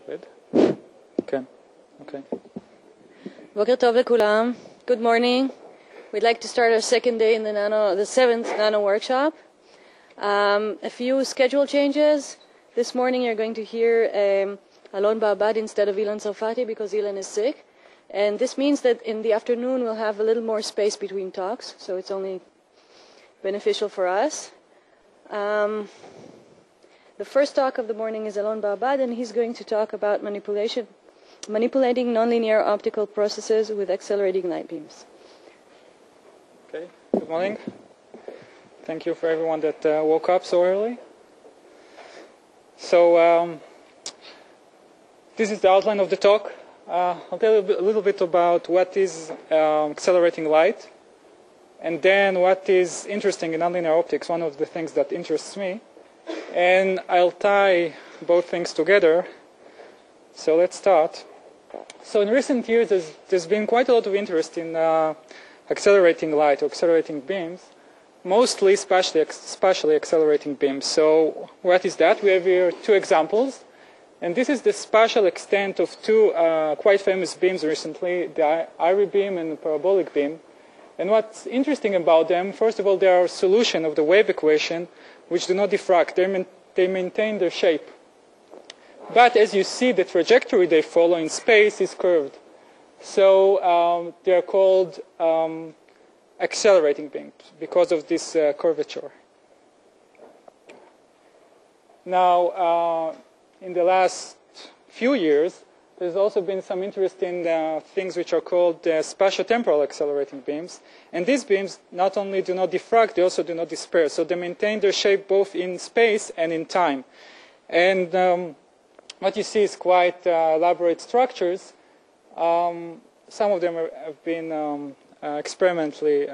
עובד? כן, אוקיי. בוקר טוב לכולם. Good morning. We'd like to start our second day in the seventh nano workshop. A few schedule changes. This morning you're going to hear Alon Bahabad instead of Ilan Sarfati because Ilan is sick. And this means that in the afternoon we'll have a little more space between talks, so it's only beneficial for us. The first talk of the morning is Alon Bahabad, and he's going to talk about manipulating nonlinear optical processes with accelerating light beams. Okay, good morning. Thank you for everyone that woke up so early. So this is the outline of the talk. I'll tell you a little bit about what is accelerating light, and then what is interesting in nonlinear optics, one of the things that interests me. And I'll tie both things together. So let's start. So in recent years, there's been quite a lot of interest in accelerating light or accelerating beams, mostly spatially accelerating beams. So what is that? We have here two examples. And this is the spatial extent of two quite famous beams recently, the Iris beam and the parabolic beam. And what's interesting about them, first of all, they are a solution of the wave equation, which do not diffract. They maintain their shape. But as you see, the trajectory they follow in space is curved. So they're called accelerating beams because of this curvature. Now, in the last few years, there's also been some interest in things which are called spatiotemporal accelerating beams. And these beams not only do not diffract, they also do not disperse. So they maintain their shape both in space and in time. And what you see is quite elaborate structures. Some of them have been experimentally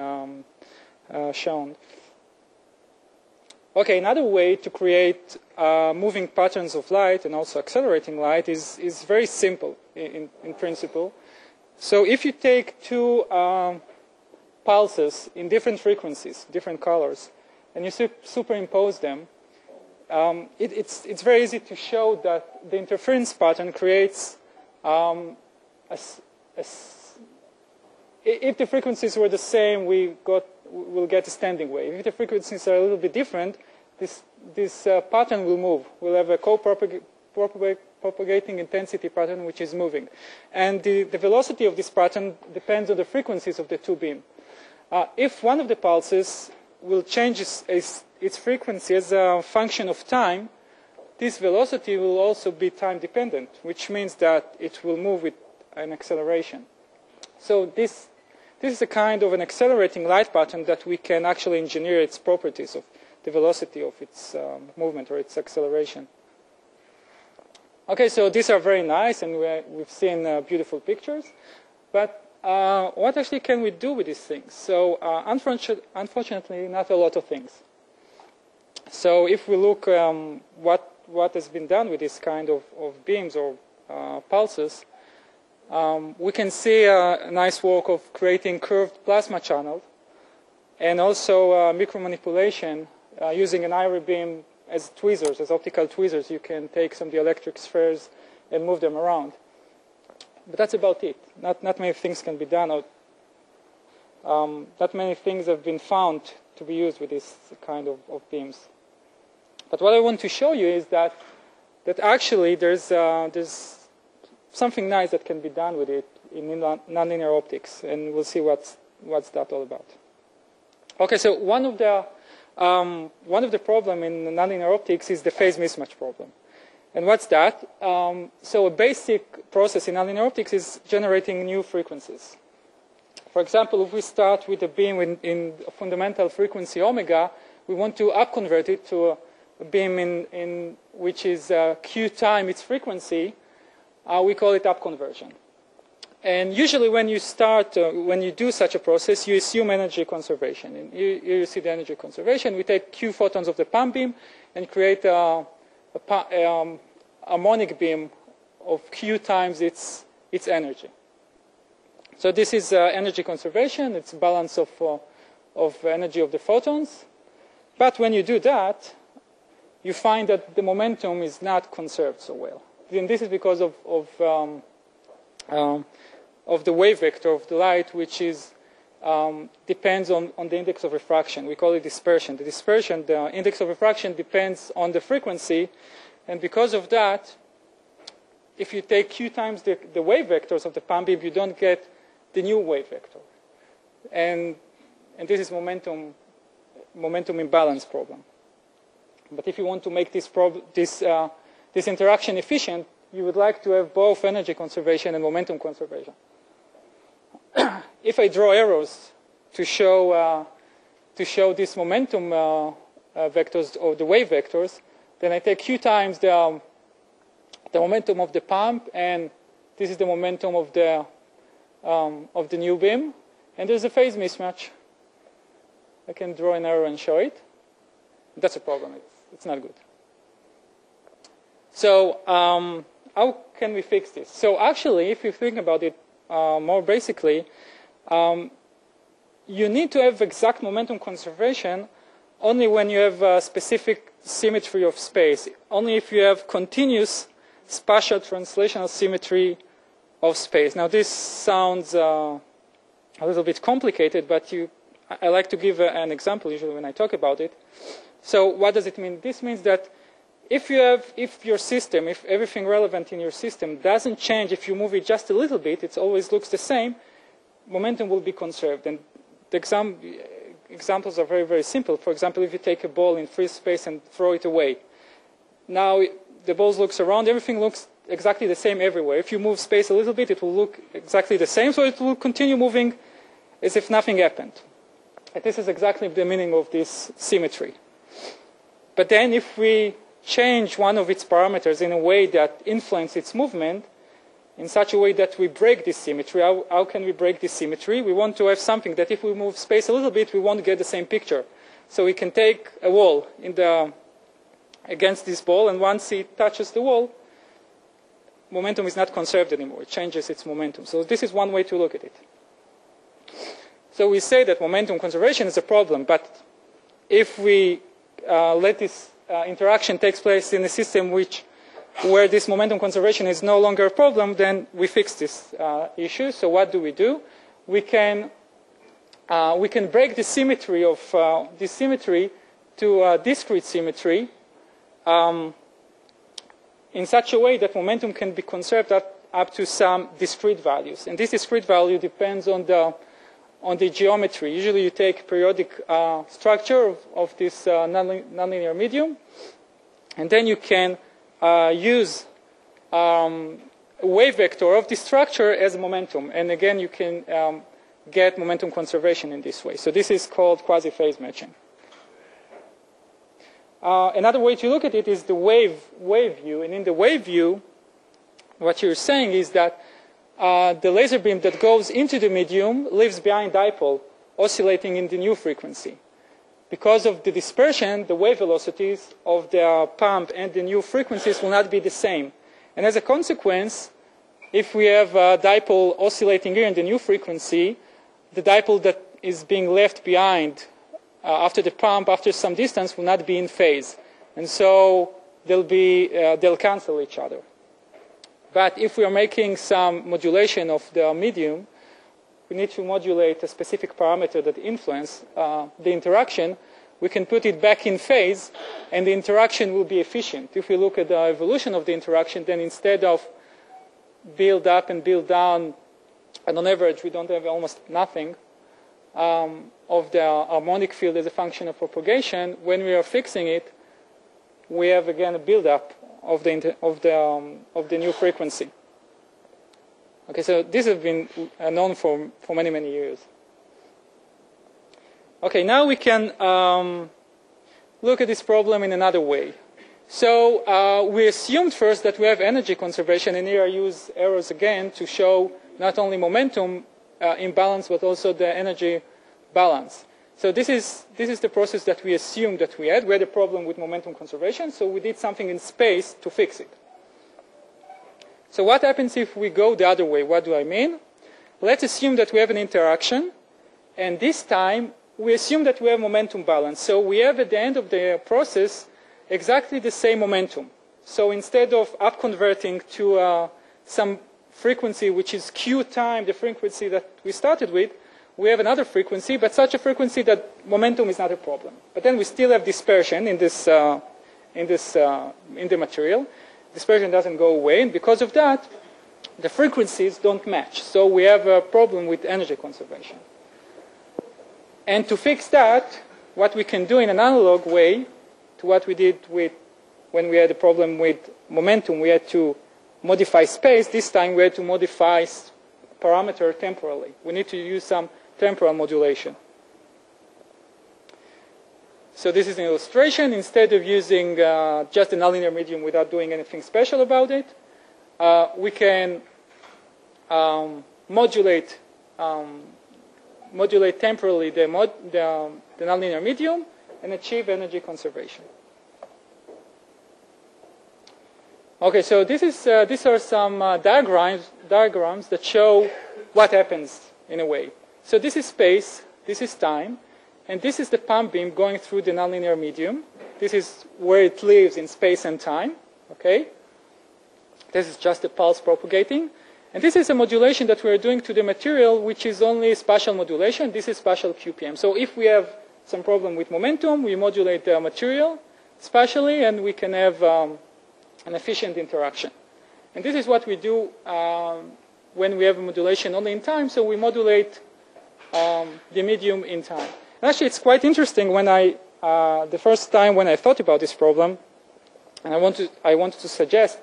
shown. Okay, another way to create moving patterns of light and also accelerating light is very simple in principle. So if you take two pulses in different frequencies, different colors, and you superimpose them, it's very easy to show that the interference pattern creates if the frequencies were the same, we'll get a standing wave. If the frequencies are a little bit different, this pattern will move. We'll have a co-propagating intensity pattern which is moving. And the velocity of this pattern depends on the frequencies of the two beams. If one of the pulses will change its frequency as a function of time, this velocity will also be time dependent, which means that it will move with an acceleration. So this is a kind of an accelerating light pattern that we can actually engineer its properties of the velocity of its movement or its acceleration. Okay, so these are very nice, and we've seen beautiful pictures. But what actually can we do with these things? So unfortunately, not a lot of things. So if we look what has been done with this kind of beams or pulses, we can see a nice work of creating curved plasma channels and also micromanipulation using an Iris beam as tweezers, as optical tweezers. You can take some dielectric spheres and move them around. But that's about it. Not many things can be done. Not many things have been found to be used with this kind of beams. But what I want to show you is that actually there's something nice that can be done with it in nonlinear optics, and we'll see what's that all about. Okay, so one of the problem in nonlinear optics is the phase mismatch problem. And what's that? So a basic process in nonlinear optics is generating new frequencies. For example, if we start with a beam in a fundamental frequency omega, we want to upconvert it to a beam in which is q time its frequency. We call it upconversion. And usually when you do such a process, you assume energy conservation. And you see the energy conservation. We take q photons of the PAM beam and create a harmonic beam of q times its energy. So this is energy conservation. It's balance of energy of the photons. But when you do that, you find that the momentum is not conserved so well. then this is because of the wave vector of the light, which is depends on the index of refraction. We call it dispersion. The index of refraction depends on the frequency, and because of that, if you take q times the wave vectors of the palm beam, you don't get the new wave vector. And this is momentum imbalance problem. But if you want to make this interaction efficient, you would like to have both energy conservation and momentum conservation. If I draw arrows to show these momentum vectors or the wave vectors, then I take q times the momentum of the pump, and this is the momentum of the new beam, and there's a phase mismatch. I can draw an arrow and show it. That's a problem. It's not good. So how can we fix this? So actually, if you think about it more basically, you need to have exact momentum conservation only when you have a specific symmetry of space, only if you have continuous spatial translational symmetry of space. Now this sounds a little bit complicated, but I like to give an example usually when I talk about it. So what does it mean? This means that if your system, if everything relevant in your system doesn't change, if you move it just a little bit, it always looks the same, momentum will be conserved. And the examples are very, very simple. For example, if you take a ball in free space and throw it away, now the ball looks around, everything looks exactly the same everywhere. If you move space a little bit, it will look exactly the same, so it will continue moving as if nothing happened. And this is exactly the meaning of this symmetry. But then if we change one of its parameters in a way that influences its movement, in such a way that we break this symmetry. How can we break this symmetry? We want to have something that if we move space a little bit, we won't get the same picture. So we can take a wall against this ball, and once it touches the wall, momentum is not conserved anymore. It changes its momentum. So this is one way to look at it. So we say that momentum conservation is a problem, but if we let this interaction take place in a system where this momentum conservation is no longer a problem, then we fix this issue. So what do? We can break the symmetry of this symmetry to a discrete symmetry in such a way that momentum can be conserved up to some discrete values. And this discrete value depends on the geometry. Usually you take periodic structure of this nonlinear medium, and then you can use a wave vector of the structure as momentum. And again, you can get momentum conservation in this way. So this is called quasi-phase matching. Another way to look at it is the wave view. And in the wave view, what you're saying is that the laser beam that goes into the medium leaves behind dipole oscillating in the new frequency. Because of the dispersion, the wave velocities of the pump and the new frequencies will not be the same. And as a consequence, if we have a dipole oscillating here in the new frequency, the dipole that is being left behind after the pump, after some distance, will not be in phase. And so they'll cancel each other. But if we are making some modulation of the medium, we need to modulate a specific parameter that influences the interaction. We can put it back in phase, and the interaction will be efficient. If we look at the evolution of the interaction, then instead of build up and build down, and on average we don't have almost nothing of the harmonic field as a function of propagation, when we are fixing it, we have again a build-up of the new frequency. Okay, so this has been known for many, many years. Okay, now we can look at this problem in another way. So we assumed first that we have energy conservation, and here I use arrows again to show not only momentum imbalance, but also the energy balance. So this is the process that we assumed that we had. We had a problem with momentum conservation, so we did something in space to fix it. So what happens if we go the other way? What do I mean? Let's assume that we have an interaction, and this time we assume that we have momentum balance. So we have at the end of the process exactly the same momentum. So instead of up-converting to some frequency which is q time the frequency that we started with, we have another frequency, but such a frequency that momentum is not a problem. But then we still have dispersion in the material. Dispersion doesn't go away, and because of that, the frequencies don't match. So we have a problem with energy conservation. And to fix that, what we can do in an analog way to what we did with when we had a problem with momentum, we had to modify space. This time we had to modify parameter temporally. We need to use some temporal modulation. So this is an illustration. Instead of using just a nonlinear medium without doing anything special about it, we can modulate temporally the nonlinear medium and achieve energy conservation. Okay, so these are some diagrams that show what happens in a way. So this is space, this is time, and this is the pump beam going through the nonlinear medium. This is where it lives in space and time. Okay, this is just a pulse propagating, and this is a modulation that we are doing to the material, which is only spatial modulation. This is spatial QPM. So if we have some problem with momentum, we modulate the material spatially, and we can have an efficient interaction. And this is what we do when we have a modulation only in time. So we modulate the medium in time. And actually, it's quite interesting when the first time when I thought about this problem, and I wanted to suggest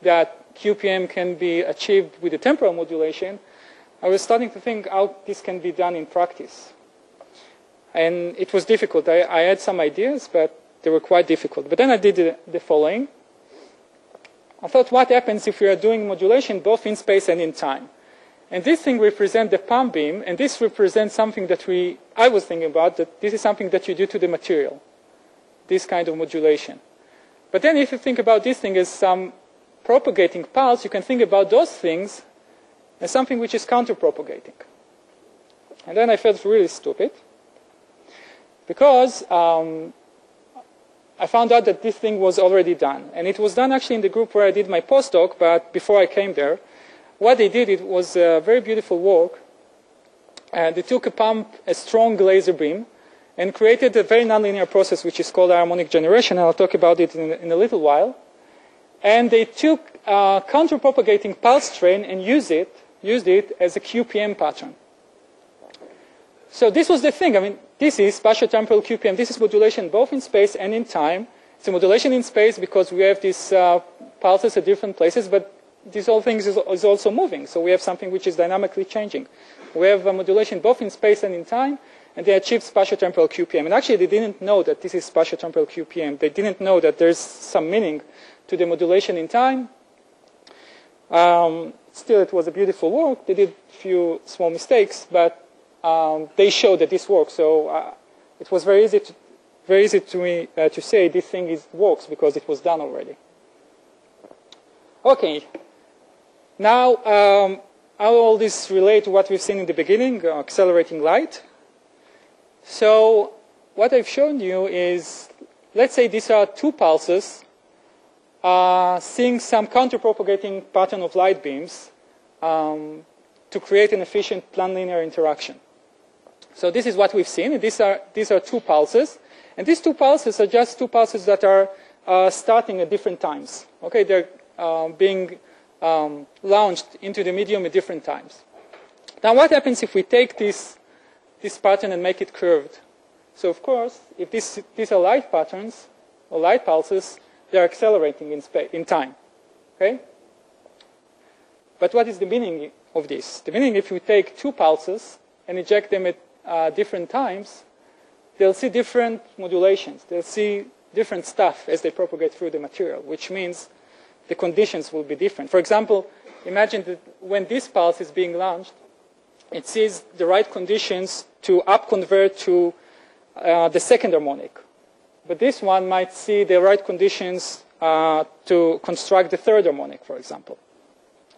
that QPM can be achieved with the temporal modulation, I was starting to think how this can be done in practice. And it was difficult. I had some ideas, but they were quite difficult. But then I did the following. I thought, what happens if we are doing modulation both in space and in time? And this thing represents the pump beam, and this represents something that I was thinking about, that this is something that you do to the material, this kind of modulation. But then if you think about this thing as some propagating pulse, you can think about those things as something which is counter-propagating. And then I felt really stupid, because I found out that this thing was already done. And it was done actually in the group where I did my postdoc, but before I came there, what they did, it was a very beautiful work. They took a strong laser beam, and created a very nonlinear process which is called harmonic generation, and I'll talk about it in a little while. And they took a counter-propagating pulse train and used it as a QPM pattern. So this was the thing. I mean, this is spatiotemporal QPM. This is modulation both in space and in time. It's a modulation in space because we have these pulses at different places, but this whole thing is also moving. So we have something which is dynamically changing. We have a modulation both in space and in time, and they achieved spatiotemporal QPM. And actually, they didn't know that this is spatiotemporal QPM. They didn't know that there's some meaning to the modulation in time. Still, it was a beautiful work. They did a few small mistakes, but they showed that this works. So it was very easy to me to say this thing works because it was done already. Okay. Now, how all this relate to what we've seen in the beginning, accelerating light? So what I've shown you is, let's say these are two pulses seeing some counter-propagating pattern of light beams to create an efficient nonlinear interaction. So this is what we've seen. And these are two pulses. And these two pulses are just two pulses that are starting at different times. Okay, they're being launched into the medium at different times. Now what happens if we take this pattern and make it curved? So of course, if these are light patterns or light pulses, they're accelerating in time. Okay? But what is the meaning of this? The meaning, if we take two pulses and eject them at different times, they'll see different modulations. They'll see different stuff as they propagate through the material, which means the conditions will be different. For example, imagine that when this pulse is being launched, it sees the right conditions to up-convert to the second harmonic. But this one might see the right conditions to construct the third harmonic, for example.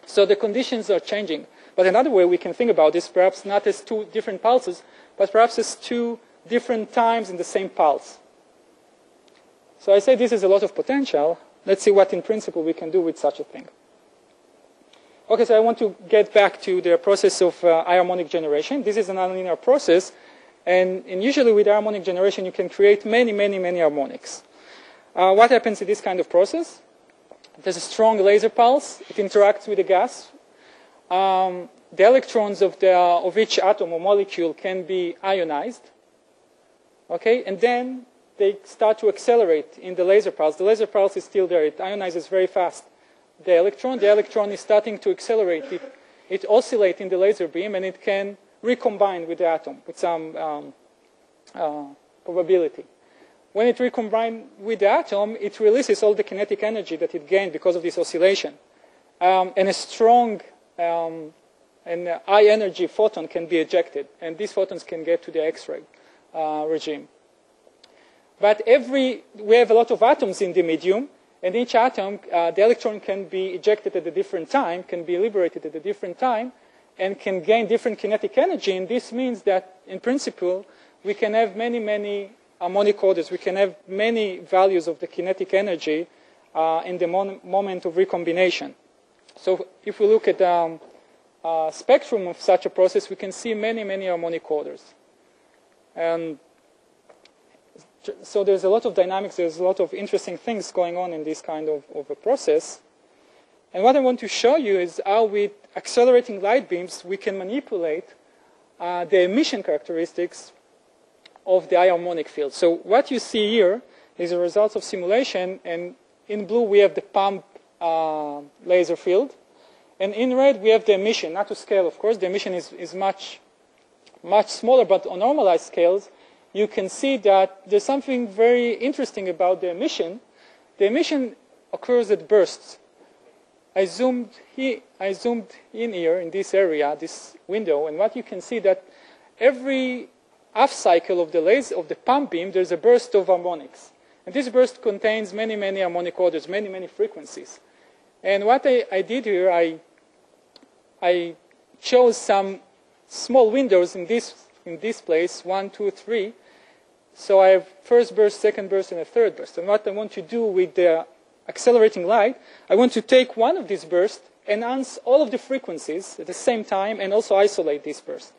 So the conditions are changing. But another way we can think about this, perhaps not as two different pulses, but perhaps as two different times in the same pulse. So I say this is a lot of potential. let's see what in principle we can do with such a thing. Okay, so I want to get back to the process of harmonic generation. This is a nonlinear process, and usually with harmonic generation you can create many harmonics. What happens in this kind of process? There's a strong laser pulse. It interacts with the gas. The electrons of each atom or molecule can be ionized. Okay, and then they start to accelerate in the laser pulse. The laser pulse is still there. It ionizes very fast. The electron is starting to accelerate. It oscillates in the laser beam, and it can recombine with the atom with some probability. When it recombines with the atom, it releases all the kinetic energy that it gained because of this oscillation. And a strong and high energy photon can be ejected, and these photons can get to the X-ray regime. But we have a lot of atoms in the medium, and each atom, the electron can be ejected at a different time, can be liberated at a different time, and can gain different kinetic energy. And this means that, in principle, we can have many harmonic orders. We can have many values of the kinetic energy in the moment of recombination. So if we look at the spectrum of such a process, we can see many harmonic orders. And so there's a lot of dynamics, there's a lot of interesting things going on in this kind of a process. And what I want to show you is how with accelerating light beams we can manipulate the emission characteristics of the harmonic field. So what you see here is a result of simulation, and in blue we have the pump laser field, and in red we have the emission, not to scale of course. The emission is much smaller, but on normalized scales you can see that there's something very interesting about the emission. The emission occurs at bursts. I zoomed in here in this area, this window, and what you can see that every half cycle of the pump beam, there's a burst of harmonics. And this burst contains many harmonic orders, many frequencies. And what I did here, I chose some small windows in this place, 1, 2, 3. So I have first burst, second burst, and a third burst. And what I want to do with the accelerating light, I want to take one of these bursts, enhance all of the frequencies at the same time, and also isolate this burst.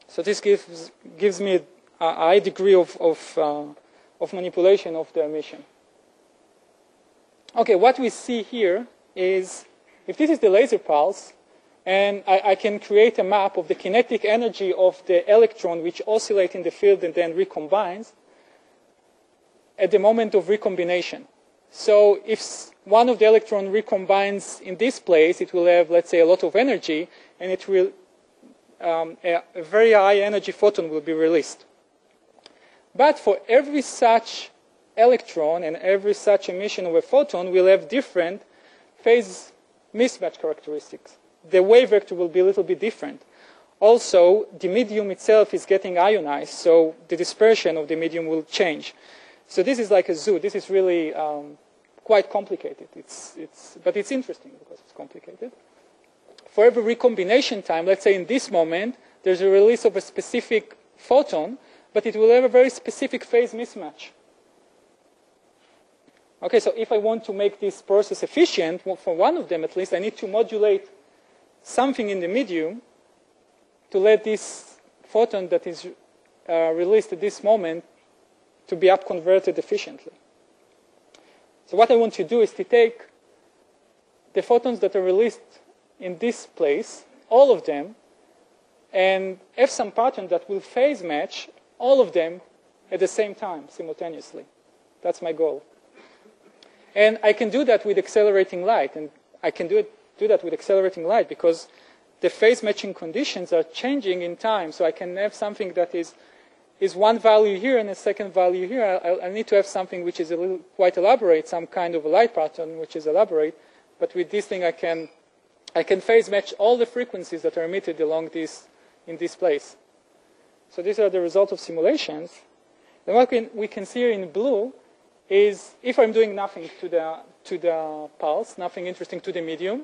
So this gives me a high degree of manipulation of the emission. Okay, what we see here is, if this is the laser pulse, and I can create a map of the kinetic energy of the electron which oscillates in the field and then recombines at the moment of recombination. So if one of the electrons recombines in this place, it will have, let's say, a lot of energy, and it will a very high energy photon will be released. But for every such electron and every such emission of a photon, we'll have different phase mismatch characteristics. The wave vector will be a little bit different. Also, the medium itself is getting ionized, so the dispersion of the medium will change. So this is like a zoo. This is really quite complicated. But it's interesting because it's complicated. For every recombination time, let's say in this moment, there's a release of a specific photon, but it will have a very specific phase mismatch. Okay, so if I want to make this process efficient, for one of them at least, I need to modulate something in the medium to let this photon that is released at this moment to be up-converted efficiently. So what I want to do is to take the photons that are released in this place, all of them, and have some pattern that will phase match all of them at the same time, simultaneously. That's my goal. And I can do that with accelerating light, and I can do that with accelerating light because the phase matching conditions are changing in time, so I can have something that is one value here and a second value here. I need to have something which is quite elaborate, some kind of a light pattern which is elaborate, but with this thing I can phase match all the frequencies that are emitted along in this place. So these are the results of simulations. And what we can see here in blue is if I'm doing nothing to the pulse, nothing interesting to the medium,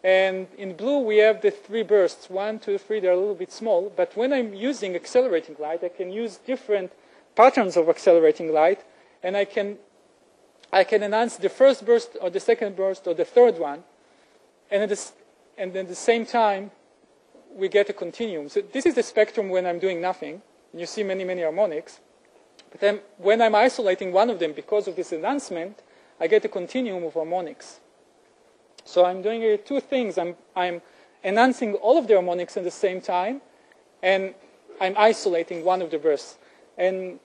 and in blue we have the 3 bursts, 1, 2, 3, they're a little bit small, but when I'm using accelerating light, I can use different patterns of accelerating light, and I can I can enhance the first burst or the second burst or the third one, and at the same time, we get a continuum. So this is the spectrum when I'm doing nothing. You see many, many harmonics. But then when I'm isolating one of them because of this enhancement, I get a continuum of harmonics. So I'm doing two things. I'm enhancing all of the harmonics at the same time, and I'm isolating one of the bursts. And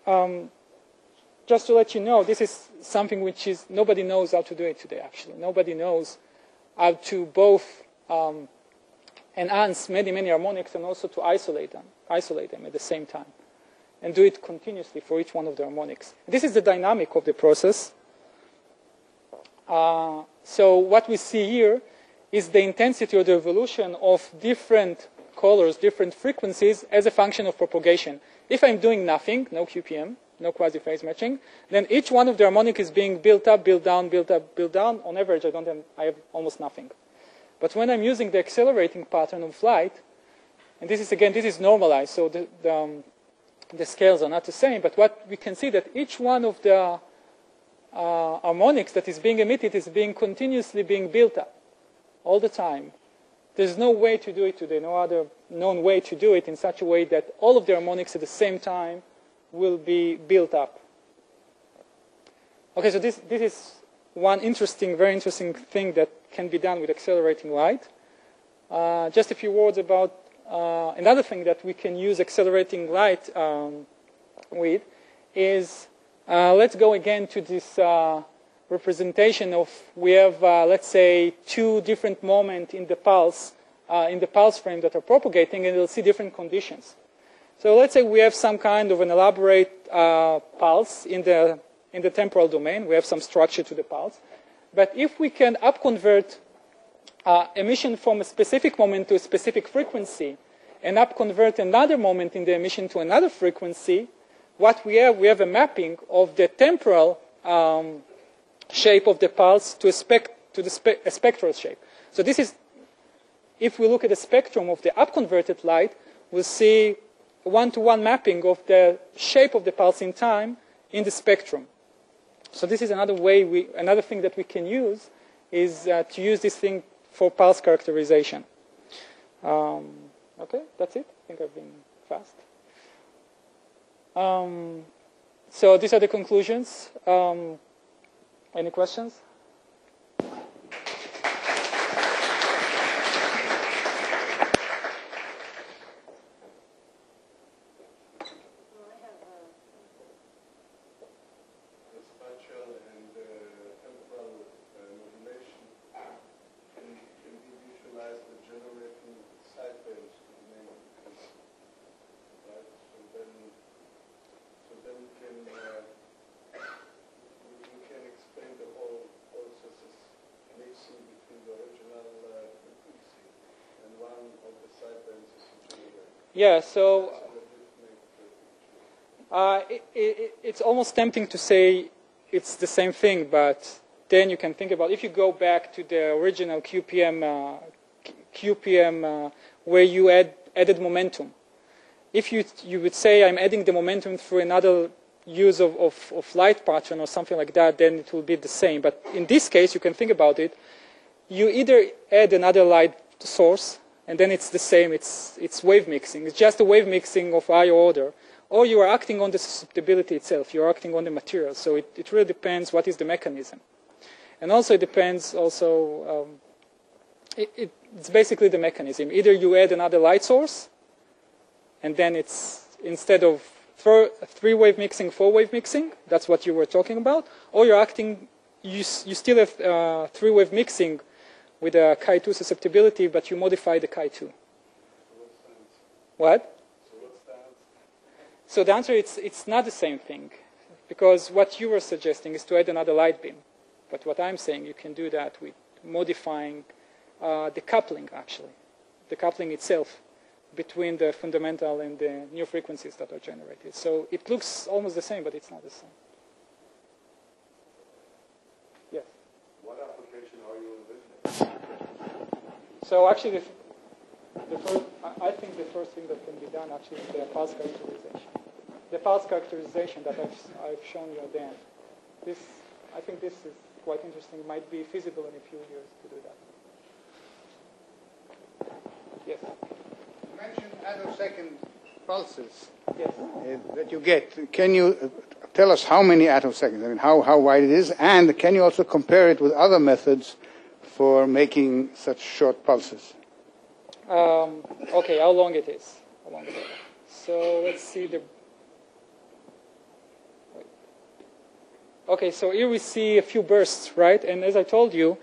just to let you know, this is something which is, nobody knows how to do it today, actually. Nobody knows how to both enhance many, many harmonics and also to isolate them at the same time, and do it continuously for each one of the harmonics. This is the dynamic of the process. So what we see here is the intensity or the evolution of different colors, different frequencies as a function of propagation. If I'm doing nothing, no QPM, no quasi-phase matching, then each one of the harmonic is being built up, built down, built up, built down. On average, I have almost nothing. But when I'm using the accelerating pattern of light, and this is normalized, so the scales are not the same, but what we can see that each one of the harmonics that is being emitted is being continuously being built up all the time. There's no way to do it today, no other known way to do it in such a way that all of the harmonics at the same time will be built up. Okay, so this is one very interesting thing that can be done with accelerating light. Just a few words about another thing that we can use accelerating light with is, let's go again to this representation of, we have, let's say, two different moments in the pulse frame that are propagating, and we'll see different conditions. So let's say we have some kind of an elaborate pulse in the temporal domain. We have some structure to the pulse. But if we can upconvert emission from a specific moment to a specific frequency and upconvert another moment in the emission to another frequency, what we have a mapping of the temporal shape of the pulse to a spectral shape. So this is, if we look at the spectrum of the upconverted light, we'll see one-to-one mapping of the shape of the pulse in time in the spectrum. So this is another way, another thing that we can use is to use this thing for pulse characterization. Okay, that's it. I think I've been fast. So these are the conclusions. Any questions? Yeah, so it's almost tempting to say it's the same thing, but then you can think about, if you go back to the original QPM where you added momentum. If you would say I'm adding the momentum through another use of light pattern or something like that, then it will be the same. But in this case, you can think about it. You either add another light source, and then it's the same, it's wave mixing. It's just a wave mixing of higher order. Or you are acting on the susceptibility itself. You're acting on the material. So it really depends what is the mechanism. And also it depends also, it's basically the mechanism. Either you add another light source, and then it's, instead of three-wave mixing, four-wave mixing, that's what you were talking about, or you're acting, you still have three-wave mixing with a Chi2 susceptibility, but you modify the Chi2. What? So the answer is it's not the same thing, because what you were suggesting is to add another light beam. But what I'm saying, you can do that with modifying the coupling, actually, the coupling itself between the fundamental and the new frequencies that are generated. So it looks almost the same, but it's not the same. Yes? What application are you envisioning? So actually, I think the first thing that can be done actually is the pulse characterization. The pulse characterization that I've shown you then. I think this is quite interesting. It might be feasible in a few years to do that. Yes? You mentioned attosecond pulses Yes. that you get. Can you tell us how many attoseconds? I mean, how wide it is? And can you also compare it with other methods for making such short pulses? Okay, how long it is? How long it is? So let's see the. Okay, so here we see a few bursts, right? And as I told you,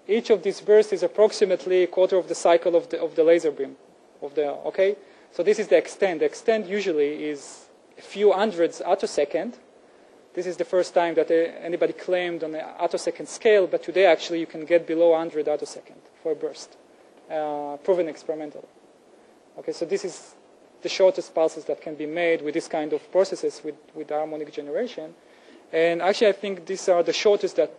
each of these bursts is approximately a quarter of the cycle of the laser beam. Okay, so this is the extent. The extent usually is a few hundreds attosecond. This is the first time that anybody claimed on the attosecond scale, but today actually you can get below 100 attosecond for a burst, proven experimentally. Okay, so this is the shortest pulses that can be made with this kind of processes with harmonic generation. And actually, I think these are the shortest that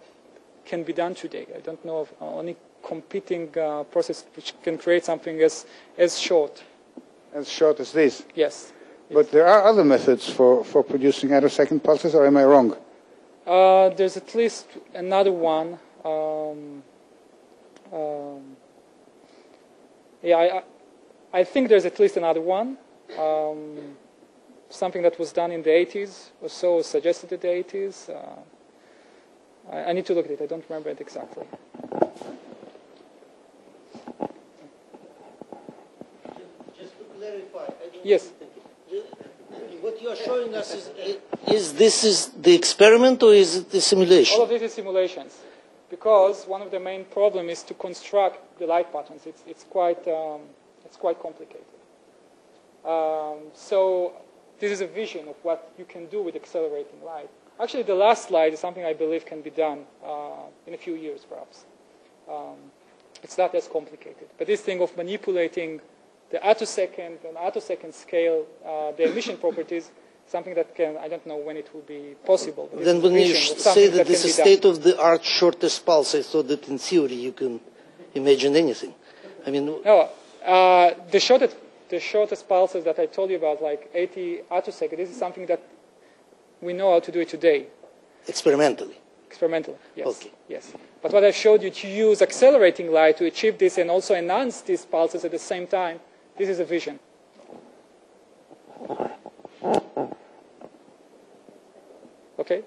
can be done today. I don't know of any competing process which can create something as short. As short as this? Yes. But there are other methods for producing attosecond pulses, or am I wrong? There's at least another one. Yeah, I think there's at least another one. Something that was done in the 80s or so, suggested in the 80s. I need to look at it. I don't remember it exactly. Just to clarify. Yes. What you are showing us is this the experiment or is it the simulation? All of this is simulations, because one of the main problems is to construct the light patterns. It's quite complicated. So this is a vision of what you can do with accelerating light. Actually, the last slide is something I believe can be done in a few years, perhaps. It's not as complicated. But this thing of manipulating the attosecond and attosecond scale, the emission properties, something that can, I don't know when it will be possible. Then when you say that this is state-of-the-art shortest pulse, I thought that in theory you can imagine anything. I mean, no, the shortest pulses that I told you about, like 80 attosecond, this is something that we know how to do it today. Experimentally? Experimentally, yes. Okay. Yes. But what I showed you, to use accelerating light to achieve this and also enhance these pulses at the same time, this is a vision. Okay?